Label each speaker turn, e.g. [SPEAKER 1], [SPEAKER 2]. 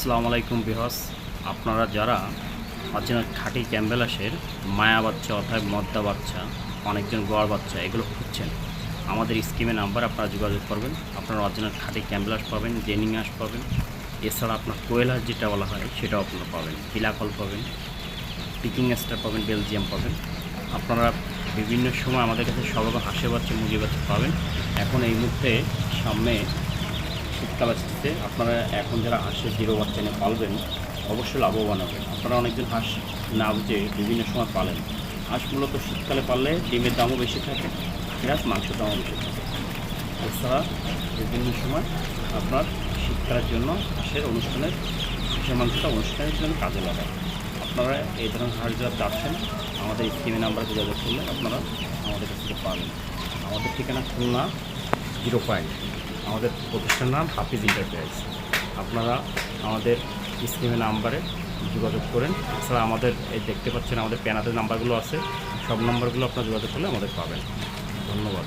[SPEAKER 1] আসসালামু আলাইকুম ভিউয়ার্স, আপনারা যারা অরিজিনাল খাঁটি ক্যাম্বেলাসের মায়া বাচ্চা অর্থাৎ মদ্দা বাচ্চা, অনেকজন গড় বাচ্চা এগুলো খুঁজছেন, আমাদের স্কিমে নাম্বার আপনারা যোগাযোগ করবেন। আপনারা অরিজিনাল খাঁটি ক্যাম্বেলাস পাবেন, জেনিং হাঁস পাবেন, এছাড়া আপনার কোয়েল হাঁস যেটা বলা হয় সেটাও আপনারা পাবেন, পিলাকল পাবেন, পিকিং স্টার পাবেন, বেলজিয়াম পাবেন। আপনারা বিভিন্ন সময় আমাদের কাছে সব রকম হাঁসের বাচ্চা, মুরগির বাচ্চা পাবেন। এখন এই মুহূর্তে সামনে শীতকাল আসছে, আপনারা এখন যারা হাঁসের জিরো বাচ্চা নিয়ে পালবেন অবশ্যই লাভবান হবেন। আপনারা অনেকজন হাঁস না বুঝে বিভিন্ন সময় পালেন। হাঁস মূলত শীতকালে পাললে ডিমের দামও বেশি থাকে, প্লাস মাংসের দামও বেশি থাকে। এছাড়া বিভিন্ন সময় আপনার শীতকালের জন্য হাঁসের মাংসটা অনুষ্ঠানের জন্য কাজে লাগায়। আপনারা এই ধরনের হাঁস যারা চাচ্ছেন আমাদের স্কিমে নাম্বারে যোগাযোগ করলে আপনারা আমাদের কাছ থেকে পাবেন। আমাদের ঠিকানা খুলনা 0 আমাদের প্রতিষ্ঠান নাম হাফিজ এন্টারপ্রাইজ। আপনারা আমাদের স্ক্রিনে নাম্বারে যোগাযোগ করেন। এছাড়া আমাদের এই দেখতে পাচ্ছেন আমাদের প্যানাতের নাম্বারগুলো আছে, সব নাম্বারগুলো আপনারা যোগাযোগ করলে আমাদের পাবেন। ধন্যবাদ।